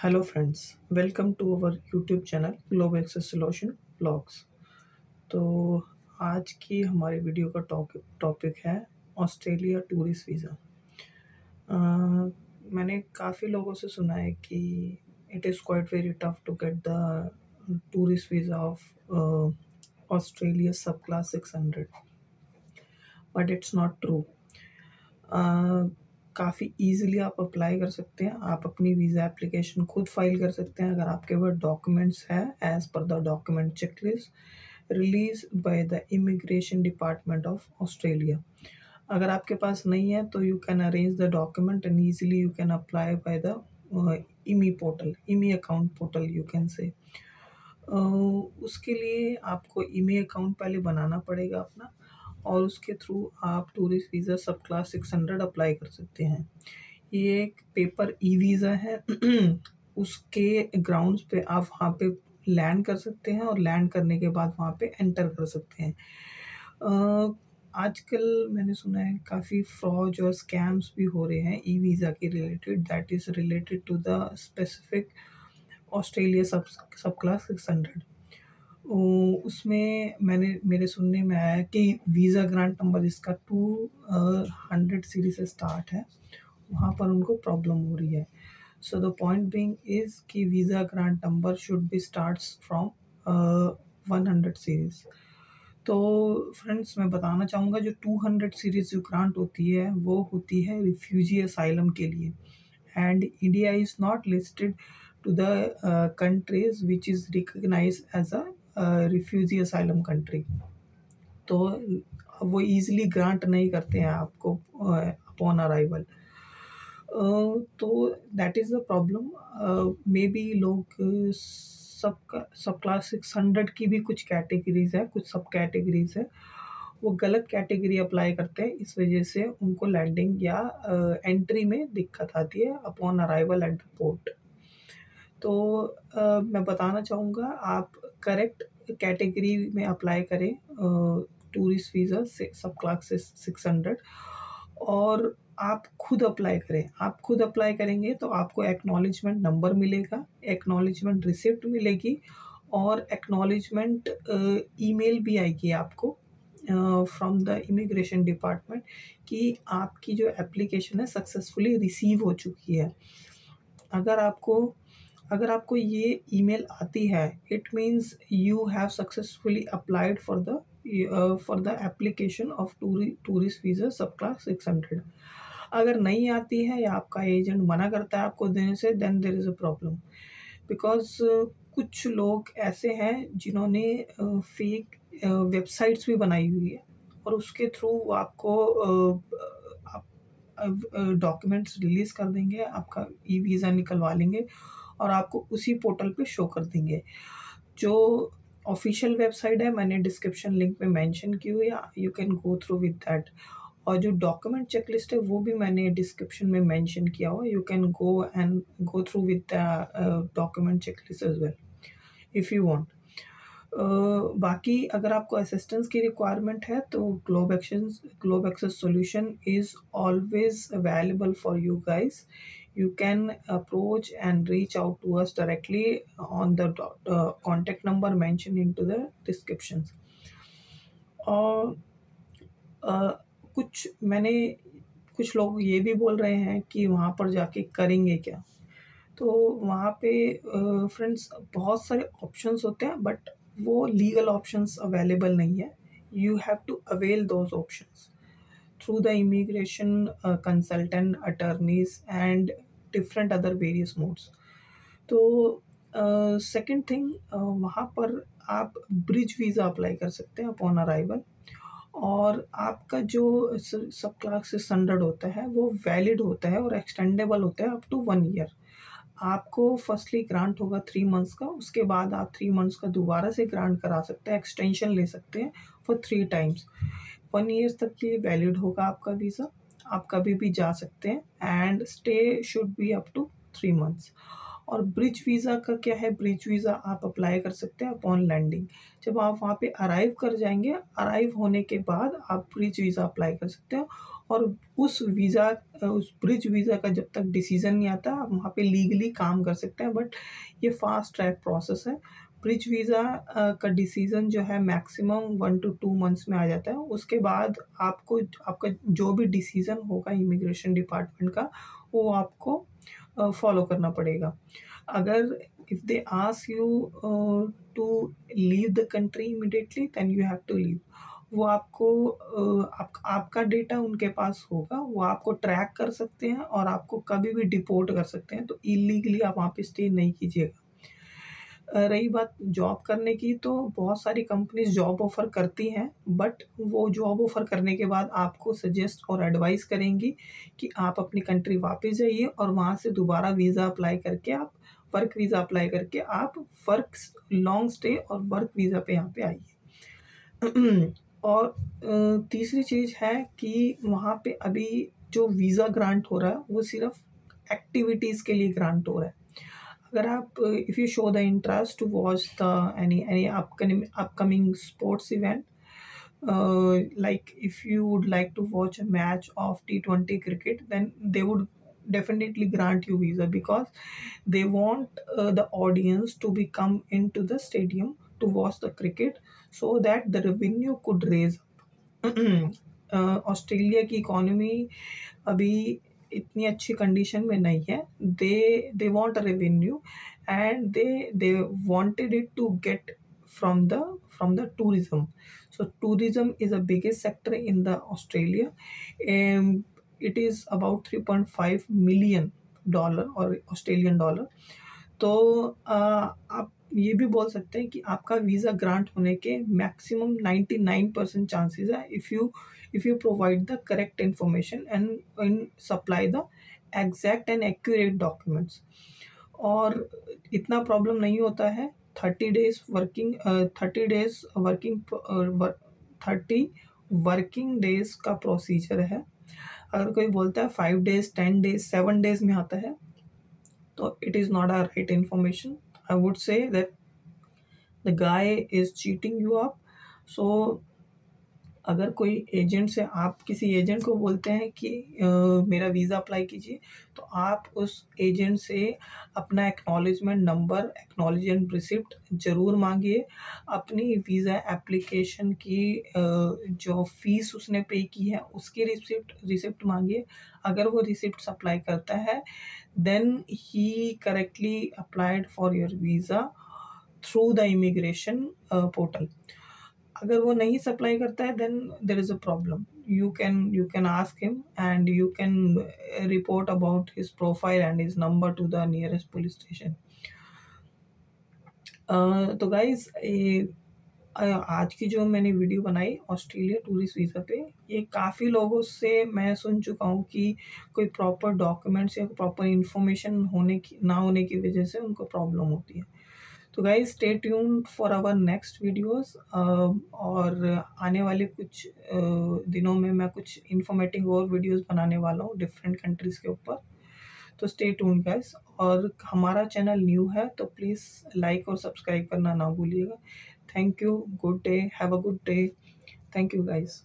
Hello friends, welcome to our YouTube channel global access solution blogs. तो आज की हमारी वीडियो का टॉपिक है ऑस्ट्रेलिया टूरिस्ट वीज़ा। मैंने काफ़ी लोगों से सुना है कि it is quite very tough to get the tourist visa of Australia sub class 600, but it's not true. काफ़ी ईज़िली आप अप्लाई कर सकते हैं। आप अपनी वीज़ा एप्लीकेशन खुद फाइल कर सकते हैं अगर आपके पास डॉक्यूमेंट्स है as per the document checklist release by the immigration department of Australia. अगर आपके पास नहीं है तो you can arrange the document and easily you can apply by the Emmy portal, Emmy account portal you can say. उसके लिए आपको email account पहले बनाना पड़ेगा अपना, और उसके थ्रू आप टूरिस्ट वीज़ा सब क्लास 600 अप्लाई कर सकते हैं। ये एक पेपर ई वीज़ा है। उसके ग्राउंड्स पे आप वहाँ पे लैंड कर सकते हैं और लैंड करने के बाद वहाँ पे एंटर कर सकते हैं। आजकल मैंने सुना है काफ़ी फ्रॉड और स्कैम्स भी हो रहे हैं ई वीज़ा के related, that is related to the specific Australia sub class 600। उसमें मेरे सुनने में आया कि वीज़ा ग्रांट नंबर इसका 200 सीरीज से स्टार्ट है, वहाँ पर उनको प्रॉब्लम हो रही है। So the point being is कि visa grant number should be starts from 100 series. तो फ्रेंड्स, मैं बताना चाहूँगा जो 200 सीरीज़ जो ग्रांट होती है वो होती है रिफ्यूजी असाइलम के लिए, and India is not listed to the countries which is recognise as a refugee asylum country. तो वो ईज़िली ग्रांट नहीं करते हैं आपको अपॉन अराइवल। तो that is the problem. Maybe लोग सब क्लास 600 की भी कुछ कैटेगरीज़ है, कुछ सब कैटेगरीज़ है, वो गलत कैटेगरी अप्लाई करते हैं, इस वजह से उनको लैंडिंग या एंट्री में दिक्कत आती है upon arrival at the port. तो मैं बताना चाहूँगा आप करेक्ट कैटेगरी में अप्लाई करें टूरिस्ट वीज़ा से सब क्लास 600, और आप खुद अप्लाई करें। आप खुद अप्लाई करेंगे तो आपको एक्नॉलेजमेंट नंबर मिलेगा, एक्नॉलेजमेंट रिसिप्ट मिलेगी, और एक्नॉलेजमेंट ईमेल भी आएगी आपको फ्रॉम द इमिग्रेशन डिपार्टमेंट कि आपकी जो एप्लीकेशन है सक्सेसफुली रिसीव हो चुकी है। अगर आपको ये ईमेल आती है, it means you have successfully applied for the application of tourist visa सब क्लास 600। अगर नहीं आती है या आपका एजेंट मना करता है आपको देने से, then there is a problem, because कुछ लोग ऐसे हैं जिन्होंने फेक वेबसाइट्स भी बनाई हुई है, और उसके थ्रू आपको डॉक्यूमेंट्स रिलीज़ कर देंगे, आपका ई वीज़ा निकलवा लेंगे और आपको उसी पोर्टल पे शो कर देंगे। जो ऑफ़िशियल वेबसाइट है मैंने डिस्क्रिप्शन लिंक में मेंशन की हुई है, you can go through with that. और जो डॉक्यूमेंट चेकलिस्ट है वो भी मैंने डिस्क्रिप्शन में मेंशन किया हुआ है, you can go through with the document checklist as well if you want. बाकी अगर आपको असिस्टेंस की रिक्वायरमेंट है तो globe access solution is always available for you guys. You can approach and reach out to us directly on the contact number mentioned into the descriptions. और कुछ लोग ये भी बोल रहे हैं कि वहाँ पर जाके करेंगे क्या। तो वहाँ पे फ्रेंड्स बहुत सारे ऑप्शंस होते हैं, बट वो लीगल ऑप्शंस अवेलेबल नहीं है। You have to avail those options through the immigration consultant, attorneys and different other various modes. तो सेकंड थिंग, वहाँ पर आप ब्रिज वीज़ा अप्लाई कर सकते हैं अपॉन अराइवल, और आपका जो सब क्लास 600 होता है वो वैलिड होता है और एक्सटेंडेबल होता है अप टू 1 ईयर। आपको फर्स्टली ग्रांट होगा 3 मंथ्स का, उसके बाद आप 3 मंथ्स का दोबारा से ग्रांट करा सकते हैं, एक्सटेंशन ले सकते हैं फॉर 3 टाइम्स। 1 ईयर्स तक ये वैलिड होगा आपका वीज़ा, आप कभी भी जा सकते हैं, and stay should be up to 3 months. और ब्रिज वीज़ा का क्या है, ब्रिज वीज़ा आप अप्लाई कर सकते हैं अपॉन लैंडिंग। जब आप वहाँ पे अराइव कर जाएंगे, अराइव होने के बाद आप ब्रिज वीज़ा अप्लाई कर सकते हैं। और उस ब्रिज वीज़ा का जब तक डिसीजन नहीं आता आप वहाँ पे लीगली काम कर सकते हैं, बट ये फास्ट ट्रैक प्रोसेस है। ब्रिज वीज़ा का डिसीजन जो है मैक्सिमम 1 to 2 मंथ्स में आ जाता है। उसके बाद आपको आपका जो भी डिसीजन होगा इमिग्रेशन डिपार्टमेंट का वो आपको फॉलो करना पड़ेगा। अगर if they ask you to leave the country immediately then you have to leave. वो आपको आपका डेटा उनके पास होगा, वो आपको ट्रैक कर सकते हैं और आपको कभी भी डिपोर्ट कर सकते हैं, तो इलीगली आप वहाँ पे स्टे नहीं कीजिएगा। रही बात जॉब करने की, तो बहुत सारी कंपनीज जॉब ऑफ़र करती हैं, बट वो जॉब ऑफ़र करने के बाद आपको सजेस्ट और एडवाइस करेंगी कि आप अपनी कंट्री वापस जाइए और वहाँ से दोबारा वीज़ा अप्लाई करके आप वर्क वीज़ा अप्लाई करके आप वर्क लॉन्ग स्टे और वर्क वीज़ा पे यहाँ पे आइए। और तीसरी चीज़ है कि वहाँ पे अभी जो वीज़ा ग्रांट हो रहा है वो सिर्फ एक्टिविटीज़ के लिए ग्रांट हो रहा है। अगर आप if you show the interest to watch the any upcoming sports event, like if you would like to watch a match of T20 cricket, then they would definitely grant you visa, because they want the audience to be come into the stadium to watch the cricket, so that the revenue could raise up. Australia की economy अभी इतनी अच्छी condition में नहीं है। They want a revenue and they wanted it to get from the tourism. So tourism is the biggest sector in the Australia. It is about $3.5 million और Australian dollar. तो आप ये भी बोल सकते हैं कि आपका वीज़ा ग्रांट होने के मैक्सिमम 99% चांसेस है if you provide the correct information and supply the exact and accurate documents। और इतना प्रॉब्लम नहीं होता है। 30 डेज वर्किंग 30 वर्किंग डेज का प्रोसीजर है। अगर कोई बोलता है 5 डेज 10 डेज 7 डेज में आता है, तो it is not a right information. I would say that the guy is cheating you up. So अगर कोई एजेंट से आप किसी एजेंट को बोलते हैं कि मेरा वीज़ा अप्लाई कीजिए, तो आप उस एजेंट से अपना एक्नॉलेजमेंट नंबर, एक्नॉलेजमेंट रिसिप्ट ज़रूर मांगिए। अपनी वीज़ा एप्लीकेशन की जो फ़ीस उसने पे की है उसकी रिसिप्ट मांगिए। अगर वो रिसिप्ट सप्लाई करता है, then he correctly applied for your visa through the immigration portal. अगर वो नहीं सप्लाई करता है, then there is a problem. You can ask him and you can report about his profile and his number to the nearest police station. तो guys आज की जो मैंने वीडियो बनाई ऑस्ट्रेलिया टूरिस्ट वीज़ा पे, ये काफ़ी लोगों से मैं सुन चुका हूँ कि कोई प्रॉपर डॉक्यूमेंट्स या प्रॉपर इन्फॉर्मेशन ना होने की वजह से उनको प्रॉब्लम होती है। तो guys stay tuned for our next videos. और आने वाले कुछ दिनों में मैं कुछ इन्फॉर्मेटिव और वीडियोस बनाने वाला हूँ डिफरेंट कंट्रीज़ के ऊपर। तो स्टे ट्यून्ड गाइज। और हमारा चैनल न्यू है तो प्लीज़ लाइक और सब्सक्राइब करना ना भूलिएगा। Thank you, good day, have a good day. Thank you guys.